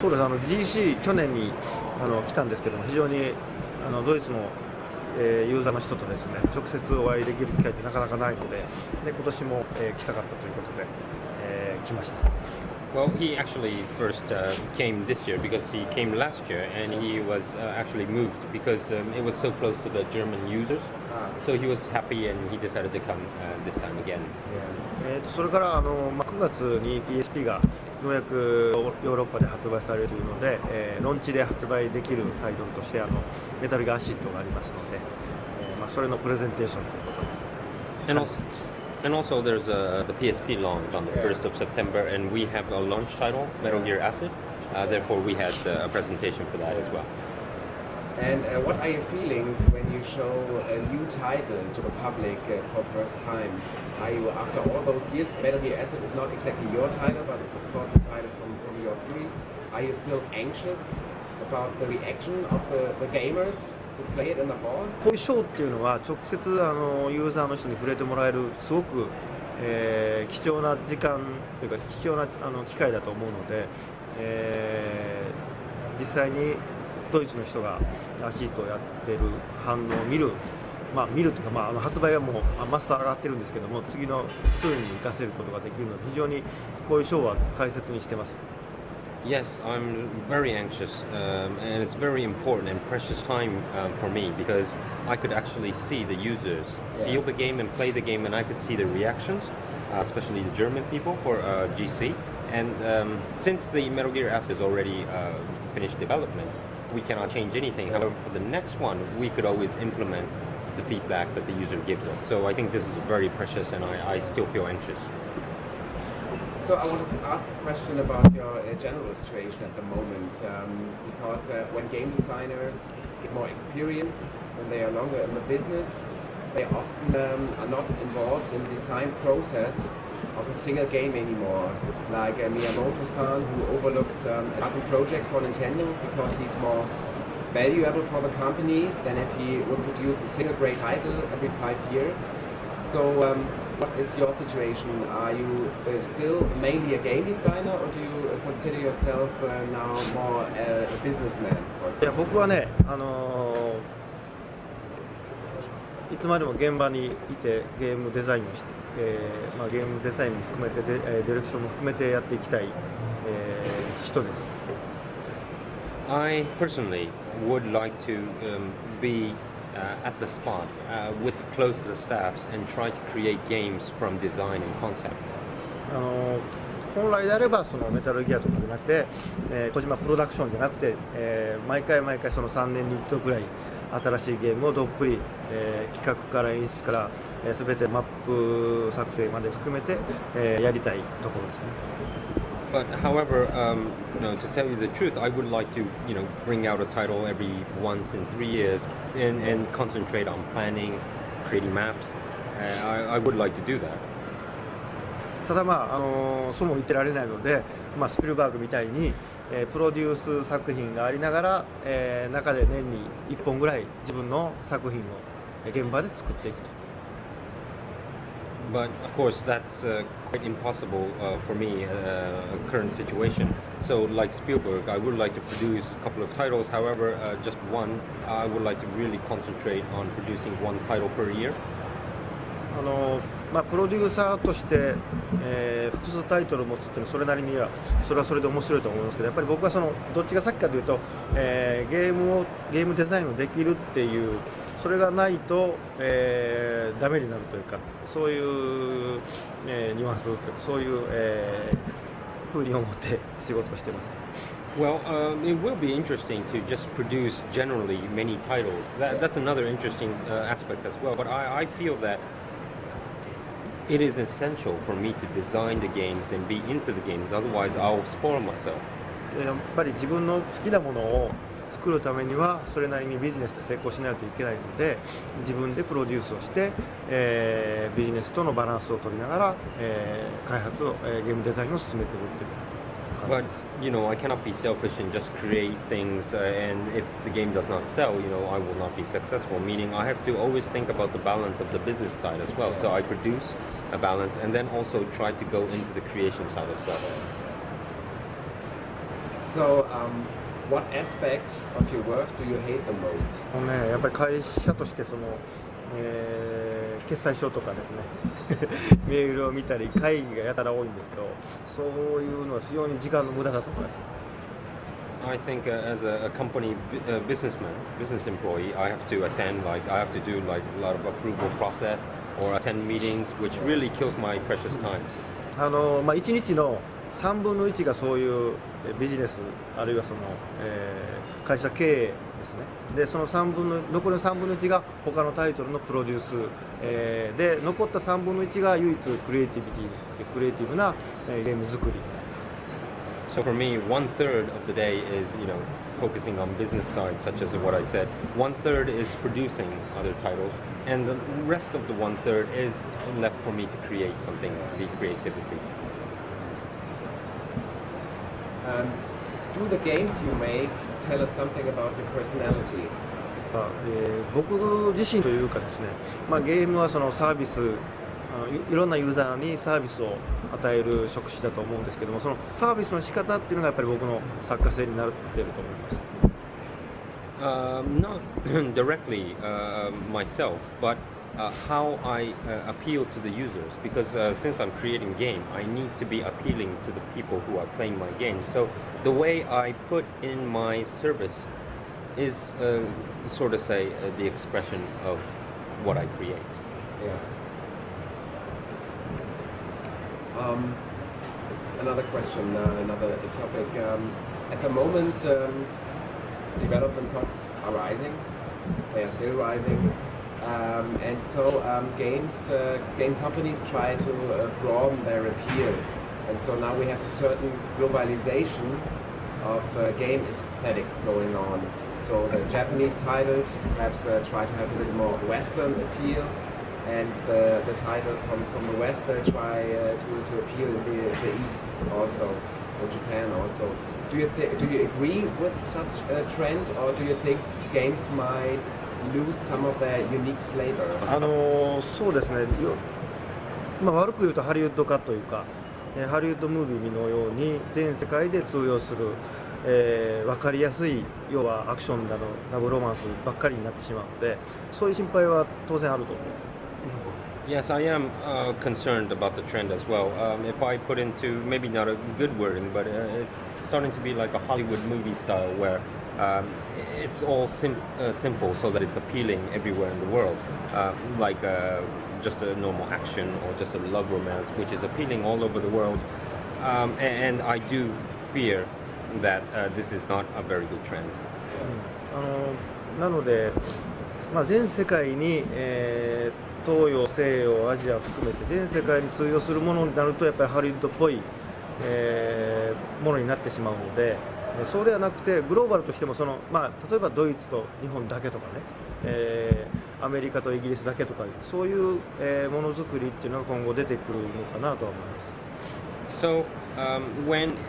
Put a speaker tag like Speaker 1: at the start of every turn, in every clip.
Speaker 1: そうです。GC 去年に来たんですけども、非常にドイツの、ユーザーの人とですね、直接お会いできる機会ってなかなかないので、今年も、来たかったということで、来ました。
Speaker 2: Well, he actually first came this year because he came last year and he was actually moved because it was so close to the German users. So he was happy and he decided to come this time again.
Speaker 1: それから9月に PSP がようやくヨーロッパで発売されるというので、ロンチで発売できるタイトルとしてメタルギアアシッドがありますので、それのプレゼンテーションということで。
Speaker 2: And also there's the PSP launch on the 1st of September and we have a launch title, Metal Gear Acid. Therefore we had a presentation for that as well.
Speaker 3: And what are your feelings when you show a new title to the public for the first time? Are you, after all those years, Metal Gear Acid is not exactly your title, but it's of course a title from your series. Are you still anxious about the reaction of the gamers who play it in the hall?
Speaker 1: こういうショーっていうのは直接ユーザーの人に触れてもらえるすごく、貴重な時間というか貴重な機会だと思うので、実際にドイツの人がアシートをやってる反応を見るというか、発売はもうマスター上がってるんですけども、次のツールに活かせることができるので、非常にこういうショーは大切にしてます。
Speaker 2: Yes, I'm very anxious, and it's very important and precious time for me because I could actually see the users feel the game and play the game, and I could see the reactions, especially the German people for GC. And since the Metal Gear Acid is already finished development, we cannot change anything. However, for the next one, we could always implement the feedback that the user gives us. So I think this is very precious, and I still feel anxious.
Speaker 3: So I wanted to ask a question about your general situation at the moment, because when game designers get more experienced, when they are longer in the business, they often are not involved in the design process of a single game anymore. Like Miyamoto-san, who overlooks a dozen projects for Nintendo because he's more valuable for the company than if he would produce a single great title every 5 years. So what is your situation? Are you still mainly a game designer, or do you consider yourself now more a businessman, for example?
Speaker 1: いや、僕はね、いつまでも現場にいてゲームデザインをして、ゲームデザインも含めてディレクションも含めてやっていきたい、人です。
Speaker 2: I personally would like to be at the spot with close to the staffs and try to create games from design and concept.
Speaker 1: 本来であればそのメタルギアとかじゃなくて、小島プロダクションじゃなくて、毎回その3年に1度くらい新しいゲームをどっぷり、企画から演出から、全てマップ作成まで含めて、やりたいところですね。
Speaker 2: But however, to tell you the truth, I would like to, bring out a title every once in 3 years and concentrate on planning, creating maps. I would like to do that.
Speaker 1: ただそうも言ってられないので、スピルバーグみたいに、プロデュース作品がありながら、中で年に1本ぐらい自分の作品を現場で作っていくと。
Speaker 2: But of course, that's quite impossible for me, current situation. So, like Spielberg, I would like to produce a couple of titles. However, just one, I would like to really concentrate on producing one title per year.
Speaker 1: プロデューサーとして、複数タイトルを持つっていうのはそれなりにはそれはそれで面白いと思いますけど、やっぱり僕はどっちが先かというと、ゲームデザインをできるっていうそれがないと、ダメになるというか、そういう、ニュアンスというか、そういう、風に思って仕事をしています。
Speaker 2: Well, it will be interesting to just produce generally many titles. That's another interesting aspect as well. But I feel that it is essential for me to design the games and be into the games. Otherwise, I'll spoil myself.
Speaker 1: やっぱり自分の好きなものを作るためにはそれなりにビジネスで成功しないといけないので、自分でプロデュースをして、ビジネスとのバランスを取りながら、開発を、ゲームデザインを進めているという。
Speaker 2: But I cannot be selfish and just create things, and if the game does not sell, I will not be successful. Meaning, I have to always think about the balance of the business side as well. So I produce a balance, and then also try to go into the creation side as well.
Speaker 3: So, what aspect of your work do you hate the most?
Speaker 1: やっぱり会社として決済書とかですねメールを見たり会議がやたら多いんですけど、そういうのは非常に時間の無駄だと思います。
Speaker 2: I think as a company businessman, business employee, I have to attend, like I have to do like a lot of approval process or attend meetings, which really kills my precious time.
Speaker 1: 1日の3分の1がそういうビジネスあるいは会社経営ですね。でその残りの3分の1が他のタイトルのプロデュース、で残った3分の1が唯一クリエイティブなゲーム作り。
Speaker 2: So for me, 1/3 of the day is, focusing on business side, such as what I said. 1/3 is producing other titles, and the rest of the 1/3 is left for me to create something, the creativity.
Speaker 3: Do the games you make tell us something about your personality?
Speaker 1: 僕自身というかですね、ゲームはそのサービスいろんなユーザーにサービスを与える職種だと思うんですけども、そのサービスの仕方っていうのがやっぱり僕の作家性になっていると思います。
Speaker 2: Not directly myself, but how I appeal to the users. Because since I'm creating game, I need to be appealing to the people who are playing my game. So the way I put in my service is sort of say the expression of what I create.
Speaker 3: Yeah. Another question, another topic. At the moment, development costs are rising. They are still rising, and so game companies try to broaden their appeal. And so now we have a certain globalization of game aesthetics going on. So the Japanese titles perhaps try to have a little more Western appeal, and the title from the West try to appeal in the East also, or Japan also. Do you agree with such a trend, or do you think games might lose some of their unique flavor?
Speaker 1: そうですね。悪く言うとハリウッド化というか、ハリウッドムービーのように全世界で通用する。分かりやすい要はアクションだのラブロマンスばっかりになってしまうので、そういう心配は当然あると思う。
Speaker 2: Yes, I am concerned about the trend as well. If I put into maybe not a good wording, but it's starting to be like a Hollywood movie style where it's all simple so that it's appealing everywhere in the world, like just a normal action or just a love romance, which is appealing all over the world. And I do fear that this is not a very good trend.
Speaker 1: なので、全世界に、東洋、西洋、アジア含めて全世界に通用するものになるとやっぱりハリウッドっぽい、ものになってしまうので、そうではなくてグローバルとしても例えばドイツと日本だけとかね、アメリカとイギリスだけとかそういう、ものづくりっていうのが今後出てくるのかなとは思います。
Speaker 2: So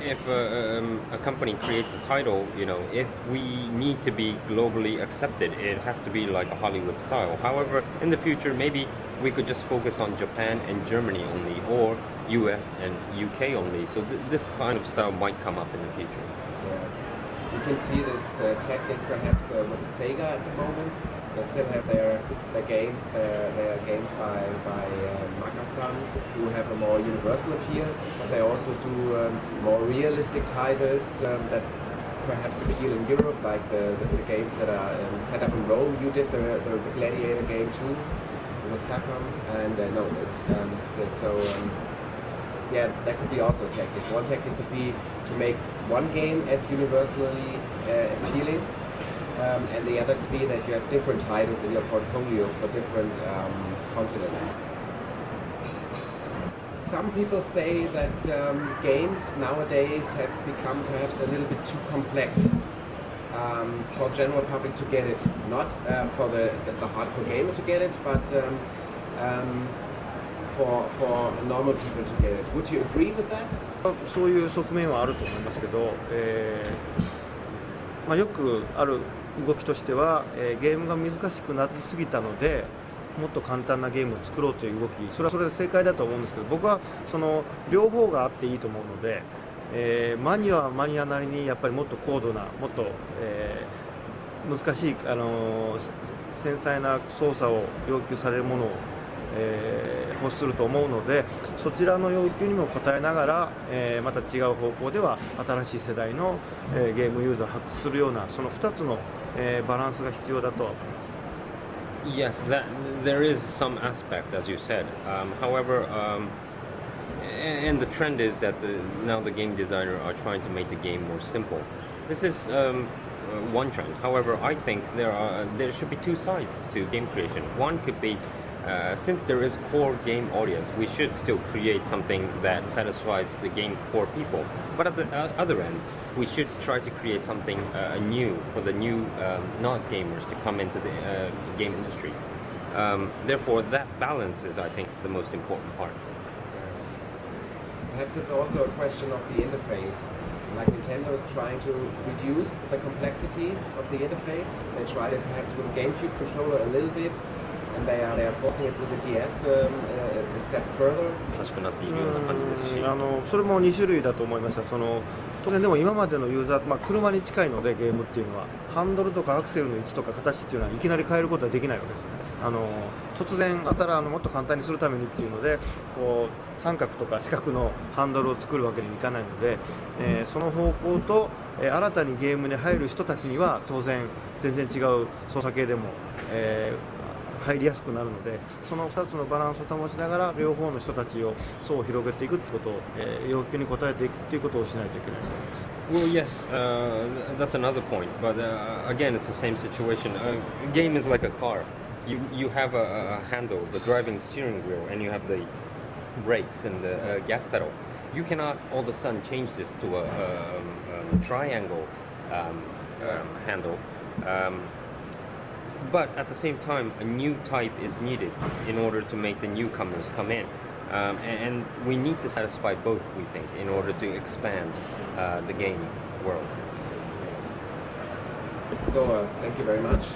Speaker 2: if a company creates a title, if we need to be globally accepted, it has to be like a Hollywood style. However, in the future, maybe we could just focus on Japan and Germany only, or US and UK only. So this kind of style might come up in the future.
Speaker 3: Yeah. You can see this tactic perhaps with Sega at the moment. They still have their games, their games by Makasan, who have a more universal appeal, but they also do more realistic titles that perhaps appeal in Europe, like the games that are set up in Rome. You did the Gladiator game too with Capcom, and yeah, that could be also a tactic. One tactic could be to make one game as universally appealing. And the other could be that you have different titles in your portfolio for different continents. Some people say that games nowadays have become perhaps a little bit too complex for general public to get it. Not for the hardcore gamer to get it, but for normal people to get it. Would you agree with that?
Speaker 1: そういう側面はあると思いますけど、よくある動きとしては、ゲームが難しくなりすぎたのでもっと簡単なゲームを作ろうという動き、それはそれで正解だと思うんですけど、僕はその両方があっていいと思うので、マニアはマニアなりにやっぱりもっと高度なもっと、難しい、繊細な操作を要求されるものを、欲すると思うので、そちらの要求にも応えながら、また違う方向では新しい世代の、ゲームユーザーを発掘するようなその2つの、バランスが必要だとは思います。
Speaker 2: Yes, that there is some aspect, as you said. However, and the trend is that now the game designer are trying to make the game more simple. This is one trend. However, I think there should be two sides to game creation. One could be since there is core game audience, we should still create something that satisfies the game core people. But at the other end, we should try to create something new for the new not gamers to come into the game industry. Therefore, that balance is, I think, the most important part.
Speaker 3: Perhaps it's also a question of the interface. Like Nintendo is trying to reduce the complexity of the interface. They tried it perhaps with a GameCube controller a little bit, and they are forcing it with the DS a step further.
Speaker 2: 優しくなっているような感じですし、
Speaker 1: それも2種類だと思いました。当然でも今までのユーザー、車に近いのでゲームっていうのはハンドルとかアクセルの位置とか形っていうのはいきなり変えることはできないわけですね。突然もっと簡単にするためにっていうのでこう三角とか四角のハンドルを作るわけにいかないので、その方向と、新たにゲームに入る人たちには当然全然違う操作系でも、入りやすくなるので、その2つのバランスを保ちながら両方の人たちを層を広げていくってことを、要求に応えていくっていうことをしないといけないと思います。
Speaker 2: Well, yes, that's another point. But again, it's the same situation. A game is like a car. You have a handle, the driving steering wheel, and you have the brakes and the gas pedal. You cannot all of a sudden change this to a triangle handle. But at the same time, a new type is needed in order to make the newcomers come in. And we need to satisfy both, we think, in order to expand the game world.
Speaker 3: So thank you very much.